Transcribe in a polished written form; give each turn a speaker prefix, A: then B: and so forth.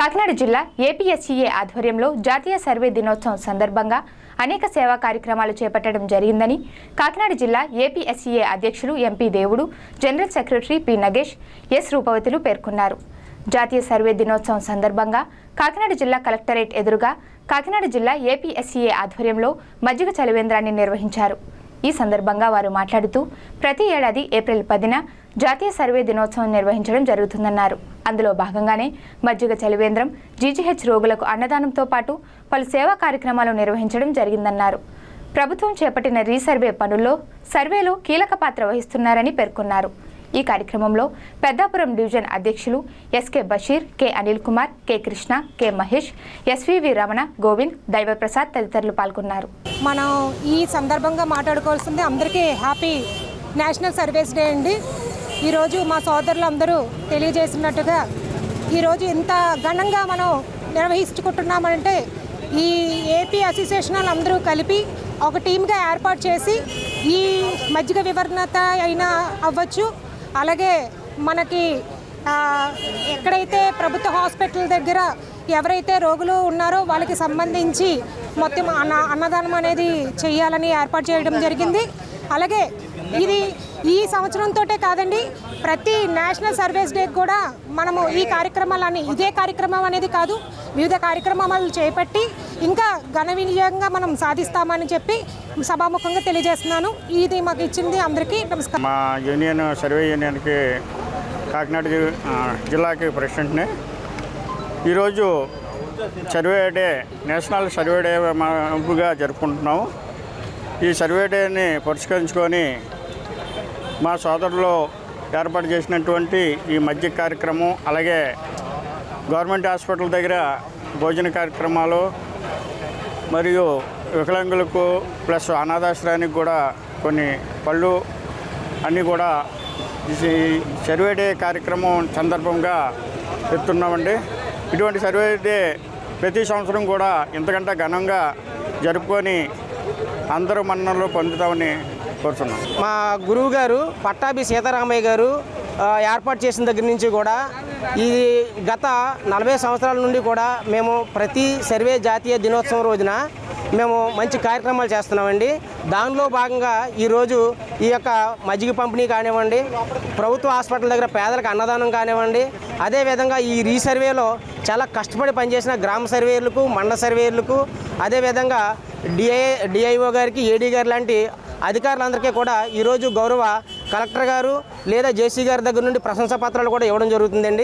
A: కాకినాడ జిల్లా ఏపీఎస్సీఏ ఆధ్వర్యంలో జాతీయ సర్వే దినోత్సవం సందర్భంగా అనేక సేవా కార్యక్రమాలు చేపట్టడం జరిగిందని కాకినాడ జిల్లా ఏపీఎస్సీఏ అధ్యక్షులు MP Devudu, general secretary P Nagesh, S Rupavathulu పేర్కొన్నారు. జాతీయ సర్వే దినోత్సవం సందర్భంగా కాకినాడ జిల్లా కలెక్టరేట్ ఎదురుగా కాకినాడ జిల్లా ఏపీఎస్సీఏ ఆధ్వర్యంలో మజ్జిగ చలివేంద్రాన్ని నిర్వహించారు. ఈ సందర్భంగా వారు మాట్లాడుతూ ప్రతి ఏడాది ఏప్రిల్ 10న జాతీయ సర్వే దినోత్సవం నిర్వహించడం జరుగుతుందన్నారు. అందులో భాగంగానే మజ్జిగ చలివేంద్రం, జీజీహెచ్ రోగులకు అన్నదానంతో పాటు పలు సేవా కార్యక్రమాలు నిర్వహించడం జరిగిందన్నారు. ప్రభుత్వం చేపట్టిన రీసర్వే పనుల్లో సర్వేలో కీలక పాత్ర వహిస్తున్నారని పేర్కొన్నారు. ఈ కార్యక్రమంలో పెద్దాపురం డివిజన్ అధ్యక్షులు SK Basheer, K Anil Kumar, K Krishna, K Mahesh, SVV Ramana, Govind, Daivaprasad తదితరులు పాల్గొన్నారు.
B: మనం ఈ సందర్భంగా మాట్లాడుకోవాల్సింది అందరికీ హ్యాపీ నేషనల్ సర్వీస్ డే అండి. ఈరోజు మా సోదరులందరూ తెలియజేసినట్టుగా ఈరోజు ఇంత ఘనంగా మనం నిర్వహించుకుంటున్నామంటే ఈ ఏపీ అసోసియేషన్ అందరూ కలిపి ఒక టీమ్గా ఏర్పాటు చేసి ఈ మజ్జిగ వివరణత అయినా అవ్వచ్చు, అలాగే మనకి ఎక్కడైతే ప్రభుత్వ హాస్పిటల్ దగ్గర ఎవరైతే రోగులు ఉన్నారో వాళ్ళకి సంబంధించి మొత్తం అన్నదానం అనేది చేయాలని ఏర్పాటు చేయడం జరిగింది. అలాగే ఇది ఈ సంవత్సరంతో కాదండి, ప్రతి నేషనల్ సర్వీస్ డే కూడా మనము ఈ కార్యక్రమాలన్నీ ఇదే కార్యక్రమం అనేది కాదు, వివిధ కార్యక్రమాలు చేపట్టి ఇంకా ఘన విజయంగా మనం సాధిస్తామని చెప్పి సభాముఖంగా తెలియజేస్తున్నాను. ఇది మాకు ఇచ్చింది అందరికీ నమస్కారం.
C: మా యూనియన్ సర్వే యూనియన్కి కాకినాడ జిల్లాకి ప్రెసిడెంట్ని. ఈరోజు సర్వే డే, నేషనల్ సర్వే డేగా జరుపుకుంటున్నాము. ఈ సర్వే డేని పురస్కరించుకొని మా సోదరులు ఏర్పాటు చేసినటువంటి ఈ మజ్జిగ కార్యక్రమం, అలాగే గవర్నమెంట్ హాస్పిటల్ దగ్గర భోజన కార్యక్రమాలు మరియు వికలాంగులకు ప్లస్ అనాథాశ్రయానికి కూడా కొన్ని పళ్ళు అన్నీ కూడా ఈ సర్వే డే కార్యక్రమం సందర్భంగా చెప్తున్నామండి. ఇటువంటి సర్వే డే ప్రతి సంవత్సరం కూడా ఇంతకంటే ఘనంగా జరుపుకొని అందరూ మన్ననలు పొందుతామని కోరుతున్నాం.
D: మా గురువు గారు పట్టాభి సీతారామయ్య గారు ఏర్పాటు చేసిన దగ్గర నుంచి కూడా ఈ గత 40 సంవత్సరాల నుండి కూడా మేము ప్రతి సర్వే జాతీయ దినోత్సవం రోజున మేము మంచి కార్యక్రమాలు చేస్తున్నామండి. దానిలో భాగంగా ఈరోజు ఈ యొక్క మజ్జిగ పంపిణీ కానివ్వండి, ప్రభుత్వ హాస్పిటల్ దగ్గర పేదలకు అన్నదానం కానివ్వండి, అదేవిధంగా ఈ రీసర్వేలో చాలా కష్టపడి పనిచేసిన గ్రామ సర్వేర్లకు, మండల సర్వేర్లకు, అదేవిధంగా డిఐఓ గారికి, ఏడీ గారు లాంటి అధికారులందరికీ కూడా ఈరోజు గౌరవ కలెక్టర్ గారు లేదా జేసీ గారి దగ్గర నుండి ప్రశంసా పత్రాలు కూడా ఇవ్వడం జరుగుతుందండి.